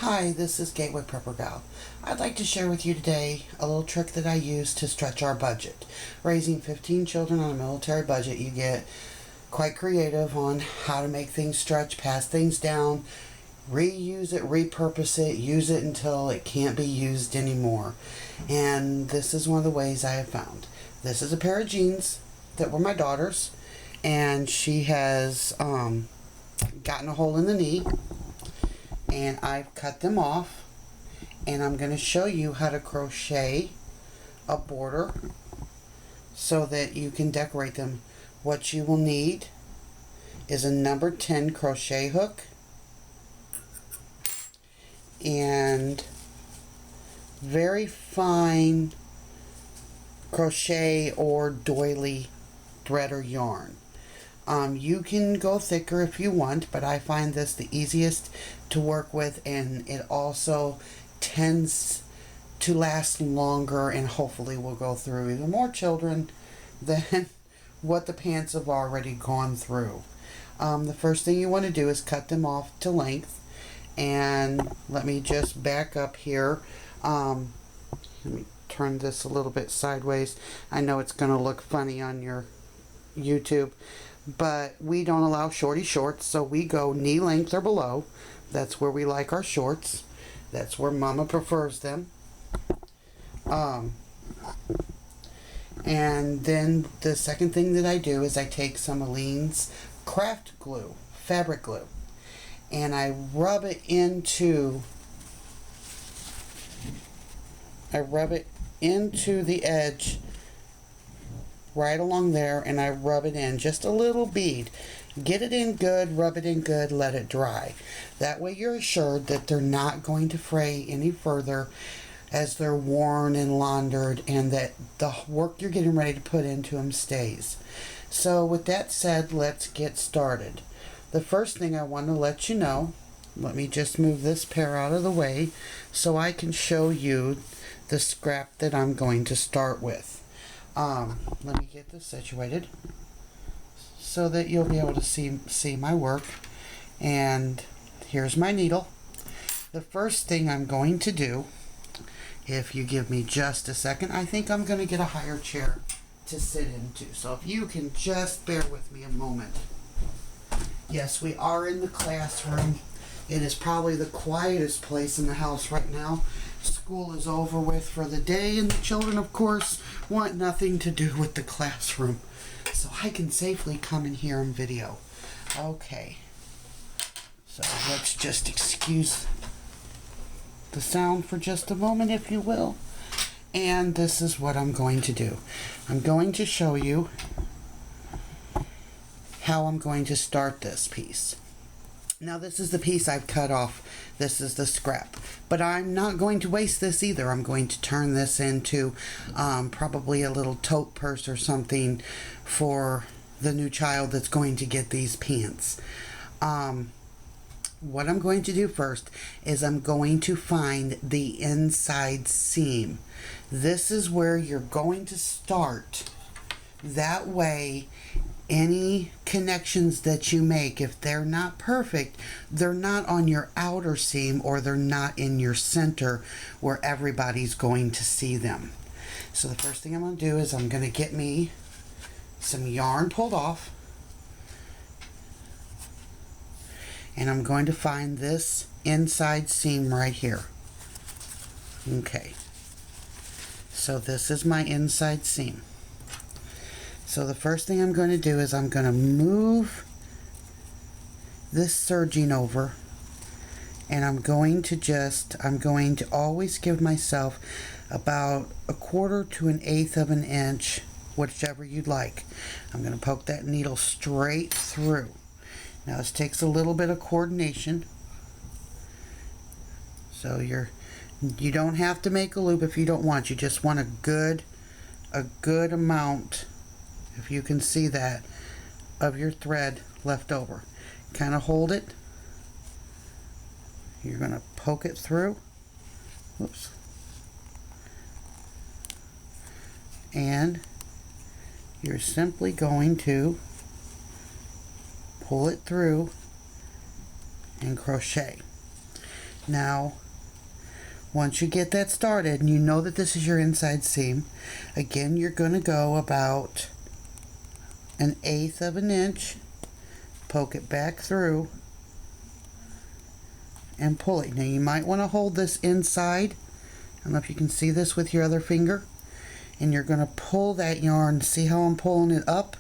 Hi, this is Gateway Prepper Gal. I'd like to share with you today a little trick that I use to stretch our budget. Raising 15 children on a military budget, you get quite creative on how to make things stretch, pass things down, reuse it, repurpose it, use it until it can't be used anymore. And this is one of the ways I have found. This is a pair of jeans that were my daughter's, and she has gotten a hole in the knee, and I've cut them off, and I'm going to show you how to crochet a border so that you can decorate them. What you will need is a number 10 crochet hook and very fine crochet or doily thread or yarn. You can go thicker if you want, but I find this the easiest to work with, and it also tends to last longer and hopefully will go through even more children than what the pants have already gone through. The first thing you want to do is cut them off to length, and let me just back up here. Let me turn this a little bit sideways. I know it's going to look funny on your YouTube, but we don't allow shorty shorts, so we go knee length or below. That's where we like our shorts. That's where Mama prefers them. And then the second thing that I do is I take some Aleene's craft glue, fabric glue, and I rub it into the edge right along there, and I rub it in just a little bead. Get it in good, rub it in good, let it dry. That way you're assured that they're not going to fray any further as they're worn and laundered, and that the work you're getting ready to put into them stays. So with that said, let's get started. The first thing I want to let you know, let me just move this pair out of the way so I can show you the scrap that I'm going to start with. Let me get this situated so that you'll be able to see my work. And here's my needle. The first thing I'm going to do, if you give me just a second, I think I'm going to get a higher chair to sit into. So if you can just bear with me a moment. Yes, we are in the classroom. It is probably the quietest place in the house right now. School is over with for the day, and the children, of course, want nothing to do with the classroom. So I can safely come in here and video. Okay. So let's just excuse the sound for just a moment, if you will. And this is what I'm going to do. I'm going to show you how I'm going to start this piece. Now this is the piece I've cut off. This is the scrap. But I'm not going to waste this either. I'm going to turn this into probably a little tote purse or something for the new child that's going to get these pants. What I'm going to do first is I'm going to find the inside seam. This is where you're going to start. That way, any connections that you make, if they're not perfect, they're not on your outer seam, or they're not in your center where everybody's going to see them. So the first thing I'm going to do is I'm going to get me some yarn pulled off, and I'm going to find this inside seam right here. Okay, so this is my inside seam. So the first thing I'm going to do is I'm going to move this serging over, and I'm going to always give myself about 1/4 to 1/8 of an inch, whichever you'd like. I'm going to poke that needle straight through. Now this takes a little bit of coordination. So you don't have to make a loop if you don't want. You just want a good amount, if you can see that, of your thread left over. Kind of hold it. You're going to poke it through. Whoops. And you're simply going to pull it through and crochet. Now, once you get that started and you know that this is your inside seam, again, you're going to go about 1/8 of an inch, poke it back through, and pull it. Now, you might want to hold this inside. I don't know if you can see this with your other finger. And you're going to pull that yarn. See how I'm pulling it up?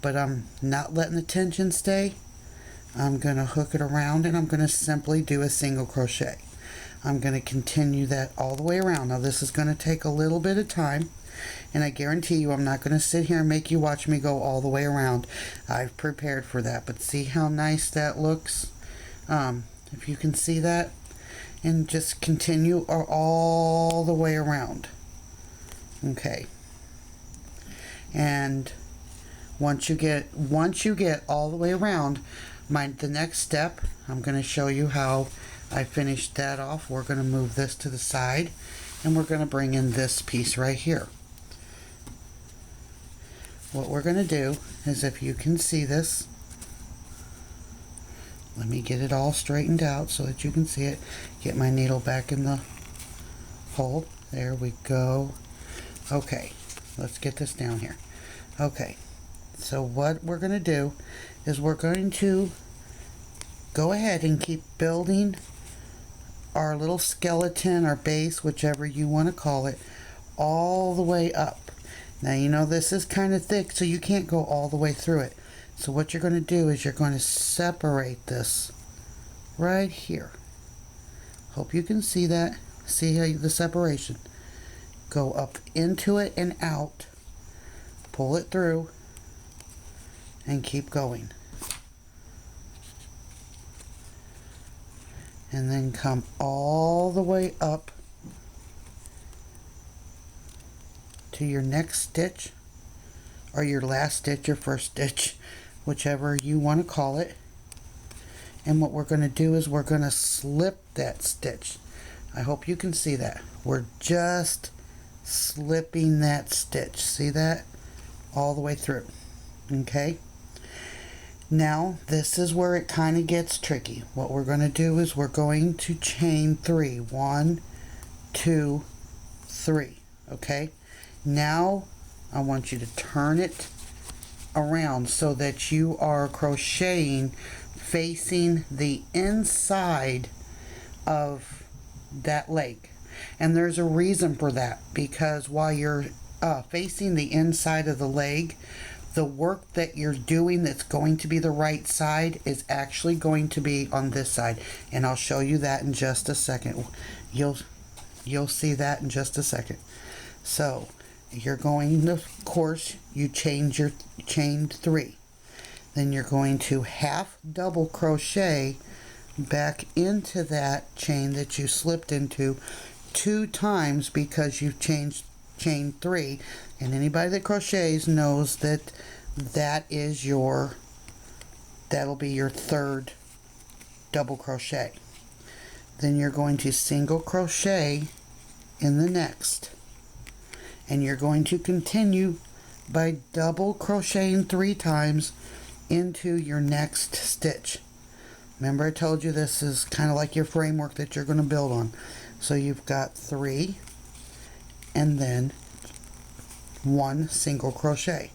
But I'm not letting the tension stay. I'm going to hook it around and I'm going to simply do a single crochet. I'm going to continue that all the way around. Now this is going to take a little bit of time, and I guarantee you I'm not going to sit here and make you watch me go all the way around. I've prepared for that, but see how nice that looks? If you can see that, and just continue all the way around. Okay. And once you get all the way around, the next step, I'm going to show you how I finished that off. We're going to move this to the side, and we're going to bring in this piece right here. What we're going to do is, if you can see this, let me get it all straightened out so that you can see it. Get my needle back in the hole. There we go. Okay, let's get this down here. Okay, so what we're going to do is we're going to go ahead and keep building our little skeleton or base, whichever you want to call it, all the way up. Now you know this is kind of thick, so you can't go all the way through it. So what you're going to do is you're going to separate this right here. Hope you can see that. See how the separation. Go up into it and out. Pull it through and keep going. And then come all the way up to your next stitch, or your last stitch, your first stitch, whichever you want to call it. And what we're going to do is we're going to slip that stitch. I hope you can see that. We're just slipping that stitch. See that? All the way through. Okay? Now, this is where it kind of gets tricky. What we're going to do is we're going to chain 3. 1, 2, 3. Okay? Now, I want you to turn it around so that you are crocheting facing the inside of that leg. And there's a reason for that, because while you're facing the inside of the leg, the work that you're doing that's going to be the right side is actually going to be on this side. And I'll show you that in just a second. You'll see that in just a second. So you're going, of course, you chained 3. Then you're going to half double crochet back into that chain that you slipped into 2 times, because you've chained 3, and anybody that crochets knows that that'll be your 3rd double crochet. Then you're going to single crochet in the next, and you're going to continue by double crocheting 3 times into your next stitch. Remember, I told you this is kind of like your framework that you're going to build on. So you've got 3 and then 1 single crochet.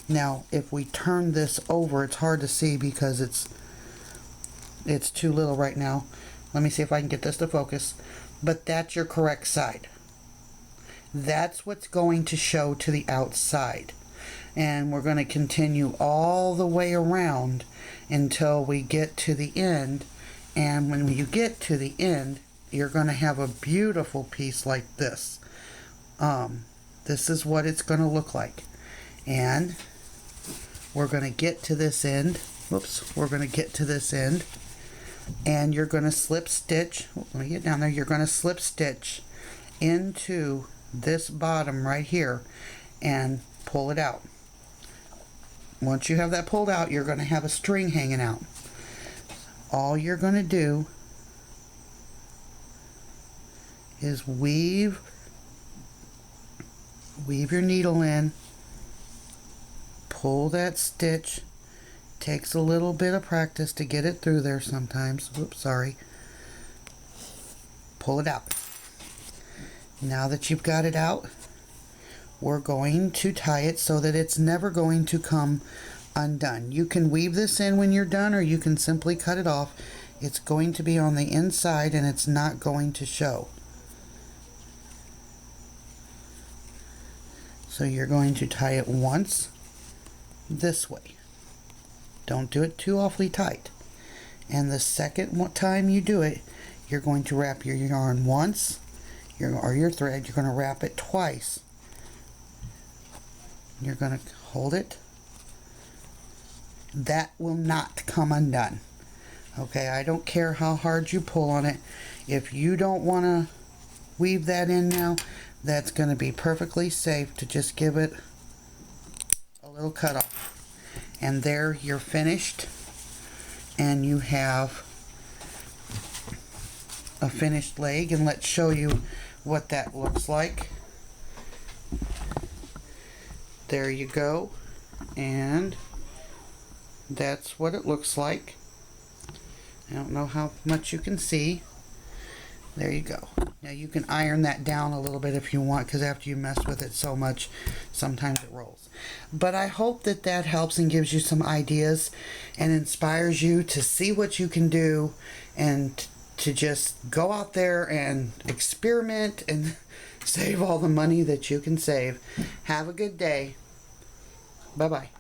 Now if we turn this over, it's hard to see because it's too little right now. Let me see if I can get this to focus. But that's your correct side. That's what's going to show to the outside. And we're going to continue all the way around until we get to the end. And when you get to the end, you're going to have a beautiful piece like this. This is what it's going to look like. And we're going to get to this end. Whoops, we're going to get to this end. And you're going to slip stitch. Let me get down there. You're going to slip stitch into this bottom right here and pull it out. Once you have that pulled out, you're going to have a string hanging out. All you're going to do is weave your needle in, pull that stitch. Takes a little bit of practice to get it through there sometimes. Oops, sorry. pull it out. Now that you've got it out, we're going to tie it so that it's never going to come undone. You can weave this in when you're done, or you can simply cut it off. It's going to be on the inside and it's not going to show. So you're going to tie it once this way. Don't do it too awfully tight. And the second time you do it, you're going to wrap your yarn once, or your thread, you're going to wrap it twice. You're going to hold it. That will not come undone. Okay, I don't care how hard you pull on it. If you don't want to weave that in now, that's going to be perfectly safe to just give it a little cut off. And there you're finished, and you have a finished leg. And let's show you what that looks like. There you go, and that's what it looks like. I don't know how much you can see. There you go. Now you can iron that down a little bit if you want, because after you mess with it so much, sometimes it rolls. But I hope that that helps and gives you some ideas and inspires you to see what you can do, and to just go out there and experiment and save all the money that you can save. Have a good day. Bye-bye.